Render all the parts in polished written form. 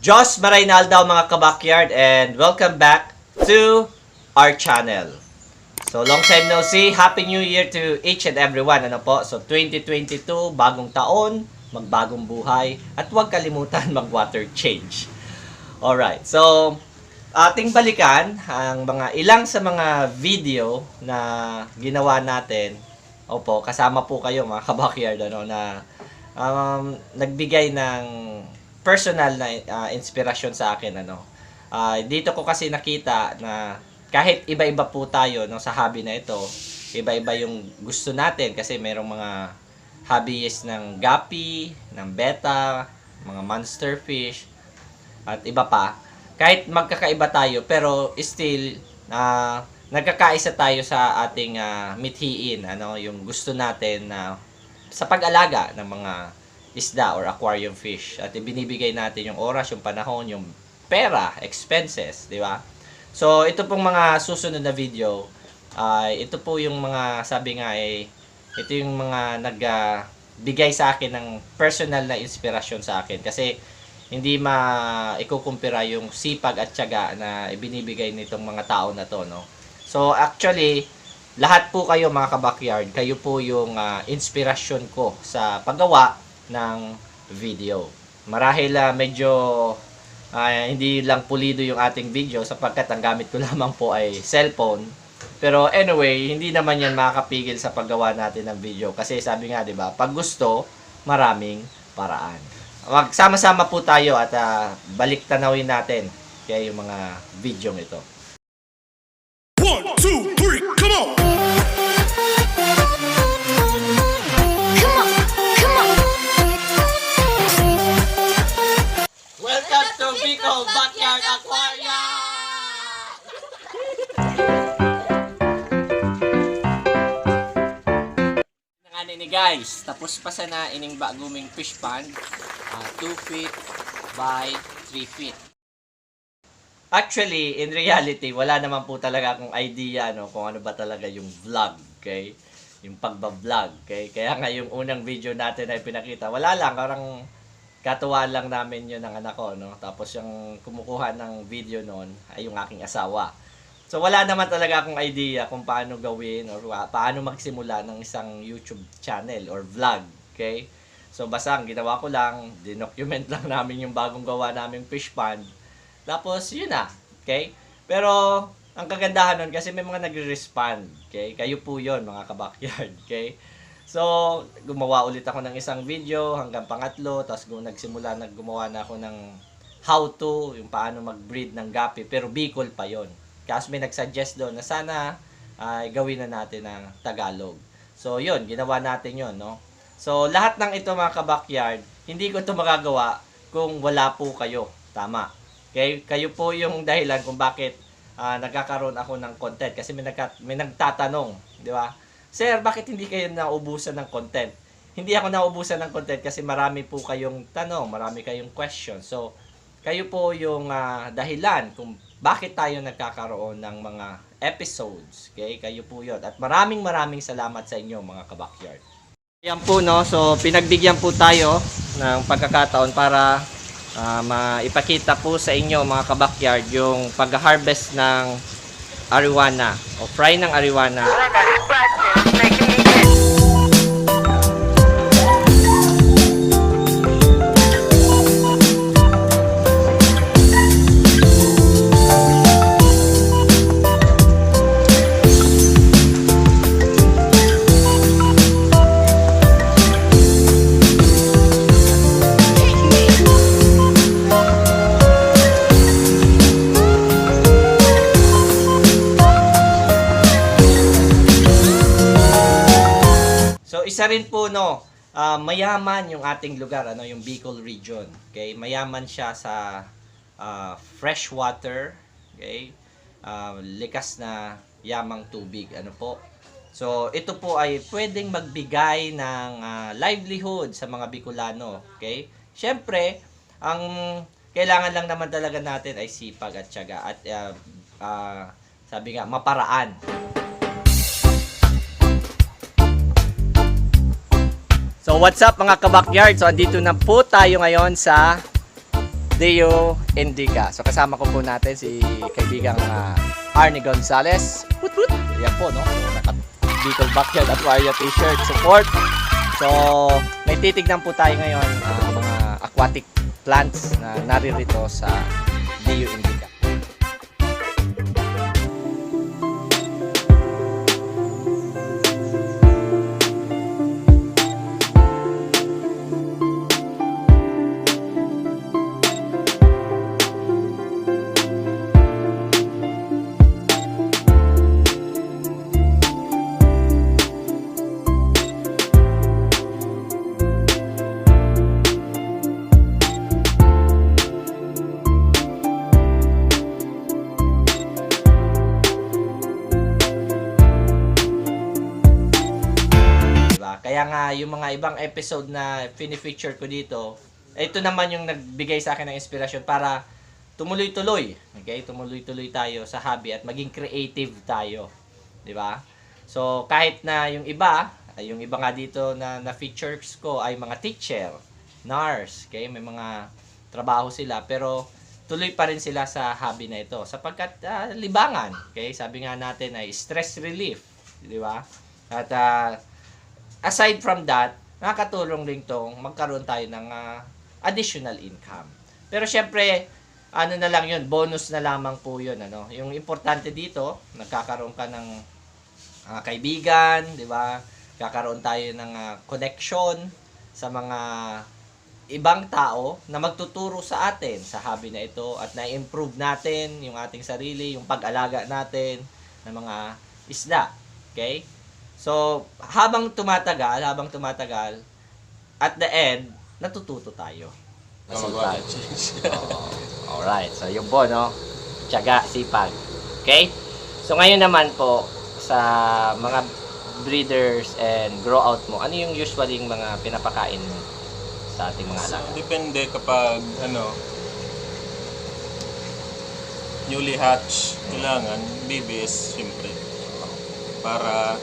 Josh Maraynaldaw mga kabakyard, and welcome back to our channel. So long time no see, Happy New Year to each and everyone. Ano po? So 2022, bagong taon, magbagong buhay, at huwag kalimutan mag-water change. Alright, so ating balikan ang mga ilang sa mga video na ginawa natin. Opo, kasama po kayo mga kabakyard na nagbigay ng personal na inspirasyon sa akin. Dito ko kasi nakita na kahit iba-iba po tayo sa hobby na ito, iba-iba yung gusto natin kasi merong mga hobbyist ng gapi, ng beta, mga monster fish, at iba pa. Kahit magkakaiba tayo, pero still nagkakaisa tayo sa ating mithiin, yung gusto natin sa pag-alaga ng mga isda or aquarium fish. At ibinibigay natin yung oras, yung panahon, yung pera, expenses, di ba? So, ito pong mga susunod na video, ito po yung mga, sabi nga ito yung mga nagbigay sa akin ng personal na inspirasyon sa akin. Kasi, hindi ikukumpira yung sipag at tiyaga na ibinibigay nitong mga tao na to, no? So, actually, lahat po kayo mga kabakyard, kayo po yung inspirasyon ko sa paggawa ng video. Marahil medyo hindi lang pulido yung ating video sapagkat ang gamit ko lamang po ay cellphone. Pero anyway, hindi naman yan makakapigil sa paggawa natin ng video kasi sabi nga, 'di ba, pag gusto, maraming paraan. Magsama-sama po tayo at balik tanawin natin kaya yung mga video ito. 1, 2, 3, come on! Welcome to Bicol Backyard Aquarium! Ni guys, tapos pa sana ining baguming fish pond, 2 feet by 3 feet. Actually, in reality, wala naman po talaga akong idea kung ano ba talaga yung vlog, okay? Yung pagba-vlog, okay? Kaya nga yung unang video natin ay pinakita, wala lang, parang katuwa lang namin yun ng anak ko, no? Tapos yung kumukuha ng video noon ay yung aking asawa. So wala naman talaga akong idea kung paano gawin or paano magsimula ng isang YouTube channel or vlog, okay? So basta ang ginawa ko lang, dinocument lang namin yung bagong gawa naming fish pond. Tapos yun na, okay? Pero ang kagandahan nun kasi may mga nagre-respond, okay? Kayo po yun mga kabakyard, okay? So, gumawa ulit ako ng isang video hanggang pangatlo, tapos gumawa na ako ng how to, yung paano mag-breed ng gapi, pero Bicol pa yon. Kasi may nag-suggest doon na sana gawin na natin ng Tagalog. So, yun, ginawa natin yun, no? So, lahat ng ito mga kabakyard, hindi ko ito magagawa kung wala po kayo. Tama. Okay? Kayo po yung dahilan kung bakit nagkakaroon ako ng content. Kasi may nagtatanong, di ba? Sir, bakit hindi kayo naubusan ng content? Hindi ako naubusan ng content kasi marami po kayong tanong, marami kayong question. So, kayo po yung dahilan kung bakit tayo nagkakaroon ng mga episodes. Okay? Kayo po yun. At maraming salamat sa inyo mga kabakyard. Yan po, no? So, pinagbigyan po tayo ng pagkakataon para maipakita po sa inyo mga kabakyard yung pag-harvest ng ariwana o fry ng ariwana. Isa rin po mayaman yung ating lugar, yung Bicol region. Okay? Mayaman siya sa fresh water, okay? Likas na yamang tubig, po. So ito po ay pwedeng magbigay ng livelihood sa mga Bicolano, okay? Syempre, ang kailangan lang naman talaga natin ay sipag at tiyaga at sabi nga maparaan. So what's up mga kabakyard? So andito na po tayo ngayon sa Deo Indica. So kasama ko po natin si kaibigang Arnie Gonzalez. Woot woot! Yan po, no? So, naka-Bicol Backyard Aquaria t-shirt support. So, may titignan po tayo ngayon mga aquatic plants na naririto sa Deo Indica. Kaya nga, yung mga ibang episode na fini-feature ko dito, ito naman yung nagbigay sa akin ng inspirasyon para tumuloy-tuloy. Okay? Tumuloy-tuloy tayo sa hobby at maging creative tayo. Di ba? So, kahit na yung iba nga dito na features ko ay mga teacher, nurse, okay? May mga trabaho sila, pero tuloy pa rin sila sa hobby na ito. Sapagkat libangan. Okay? Sabi nga natin ay stress relief. Di ba? At aside from that, nakakatulong din tong magkaroon tayo ng additional income. Pero syempre, ano na lang yun, bonus na lamang po yun. Ano? Yung importante dito, nagkakaroon ka ng kaibigan, di ba? Kakaroon tayo ng connection sa mga ibang tao na magtuturo sa atin sa hobby na ito at na-improve natin yung ating sarili, yung pag-alaga natin ng mga isda. Okay? So, habang tumatagal, at the end, natututo tayo. Masipag. Alright. So, yun po, no? Tiyaga, sipag. Okay? So, ngayon naman po, sa mga breeders and grow out mo, ano yung usually yung mga pinapakain mo sa ating mga alaga? Depende kapag, newly hatch, kailangan, BBS, siyempre. Para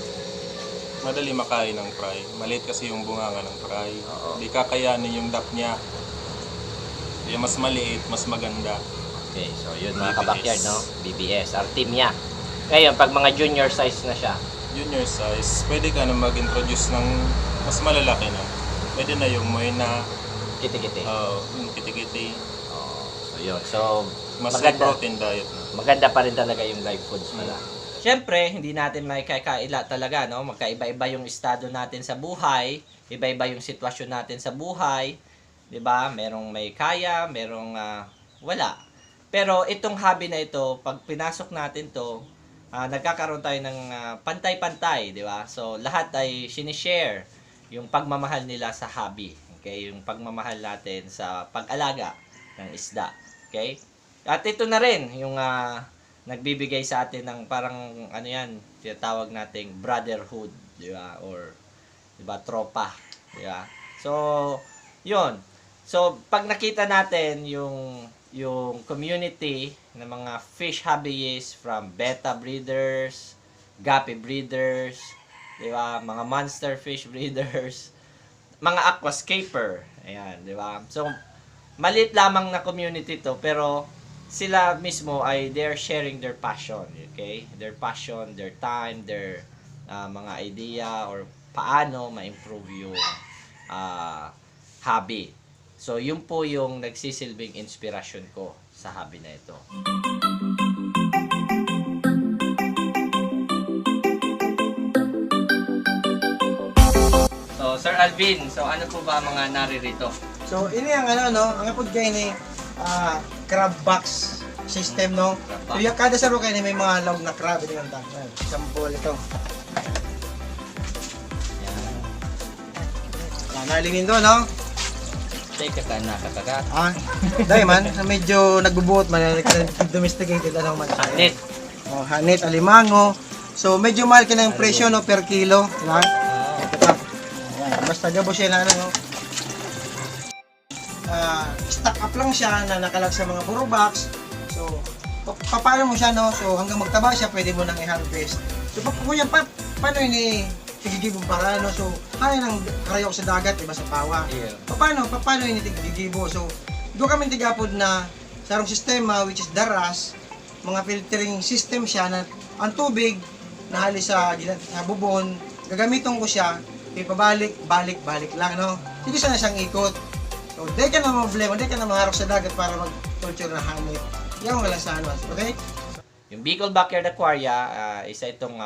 madali makain ng fry. Maliit kasi yung bunganga ng fry. Hindi kakayanin yung duck niya. Kaya mas maliit, mas maganda. Okay, so yun mga kabakyard, no? BBS, Artemia. Ngayon, pag mga junior size na siya, Junior size, pwede ka na mag-introduce ng mas malalaki na. Pwede na yung moina, kiti-kiti. yung kitikiti. So yun. So, Mas maganda, protein diet na. maganda pa rin talaga yung live foods pala. Siyempre, hindi natin may kakaila talaga, no? Magkaiba-iba yung estado natin sa buhay, iba-iba yung sitwasyon natin sa buhay, 'di ba? Merong may kaya, merong wala. Pero itong hobby na ito, pag pinasok natin 'to, nagkakaroon tayo ng pantay-pantay, 'di ba? So, lahat ay sinishare yung pagmamahal nila sa hobby, okay? Yung pagmamahal natin sa pag-alaga ng isda, okay? At ito na rin yung nagbibigay sa atin ng parang tinatawag nating brotherhood, di ba? Or di ba, tropa, di ba? So, 'yun. So, pag nakita natin yung community ng mga fish hobbyists from betta breeders, guppy breeders, di ba? Mga monster fish breeders, mga aquascaper, ayan, di ba? So, maliit lamang na community to, pero sila mismo ay they're sharing their passion, okay? Their passion, their time, their mga idea or paano ma-improve yung hobby. So, yun po yung nagsisilbing inspirasyon ko sa hobby na ito. So, Sir Alvin, so ano po ba mga naririto? So, ini ang ang ipod kayo ni crab box system, no? So, yung kada saro kayo ni may mga log na crab, ito yung tangan. Example, ito. Yan, nalingin to, no? Teka ka na, kakagat. Dahil man, medyo nagbubuot man, domesticated, man. Hanit. Hanit, alimango. So, medyo mahal ka ng presyo, no, per kilo. Yan. Ayan, basta gabo siya na, no? Stock up lang siya na nakalag sa mga puro box. So, paano mo siya, no? So, hanggang magtaba siya, pwede mo nang i-harvest. So, paano yun tigigibong para, no? So, kaya nang karayok sa dagat, iba sa pawa. Yeah. Paano yun itigigibo? So, do kami tigapod na sarong sistema which is daras, mga filtering system siya na ang tubig nahali sa bubon, gagamiton ko siya, ipabalik, balik lang, no? Sige sana siyang ikot. So, di ka na problema, di ka na maharap sa dagat para mag-torture na hangit. Yan ang sa ano, okay? Yung Bicol Backyard Aquaria, isa itong,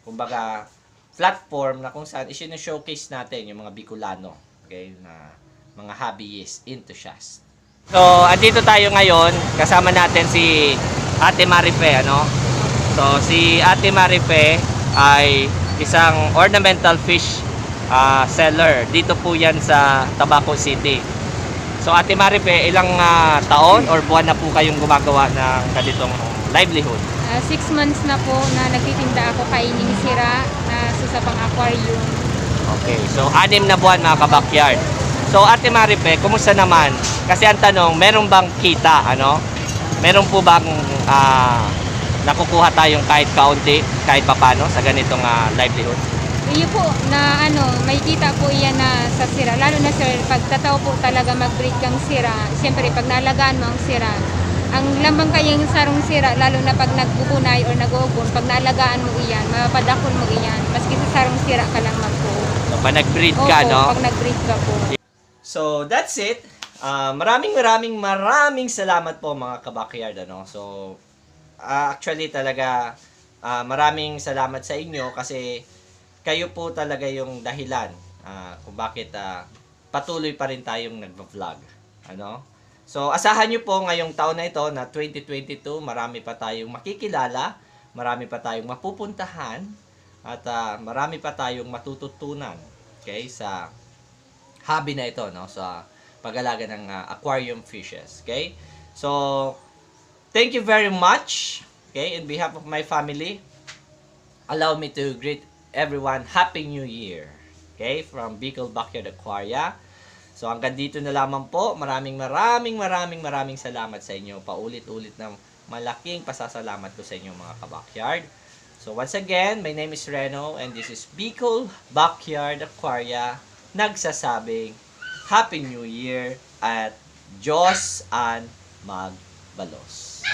kumbaga, platform na kung saan showcase natin yung mga Bicolano, okay, na mga hobbyist, enthusiast. So, andito tayo ngayon, kasama natin si Ate Marife, ano? So, si Ate Marife ay isang ornamental fish seller. Dito po yan sa Tabaco City. So, Ate Marife, ilang taon or buwan na po kayong gumagawa ng ganitong livelihood? 6 months na po na nagtitinda ako kay Ining Sira na sa pang aquarium. Okay, so 6 na buwan mga kabakyard. So Ate Marife, kumusta naman? Kasi ang tanong, meron bang kita, ano? Meron po bang nakukuha tayong kahit kaunti, kahit papano sa ganitong livelihood? Iyo po na may kita po iyan na sa sira. Lalo na sir, pag tataw po talaga mag-breed kang sira, siyempre pag nalagaan mo ang sira, ang lambang kayang sarong sira, lalo na pag nagbubunay o nag-uugon, pag naalagaan mo iyan, mapapadakon mo iyan, maski sa sarong sira ka lang magpo. So pag nag-breed ka, Opo, no? pag nag-breed ka po. So that's it. Maraming salamat po mga kabakyard, ano? So actually talaga maraming salamat sa inyo kasi kayo po talaga yung dahilan kung bakit patuloy pa rin tayong nagva-vlog, ano? So asahan nyo po ngayong taon na ito na 2022, marami pa tayong makikilala, marami pa tayong mapupuntahan at marami pa tayong matututunan, okay, sa hobby na ito, no, sa pag-alaga ng aquarium fishes, okay? So thank you very much, okay, in behalf of my family. Allow me to greet everyone Happy New Year, okay, from Bicol Backyard Aquaria. So hanggang dito na lamang po. Maraming salamat sa inyo. Paulit-ulit na malaking pasasalamat ko sa inyo mga kabakyard. So once again, my name is Reno and this is Bicol Backyard Aquaria nagsasabing Happy New Year at Diyos ang magbalos.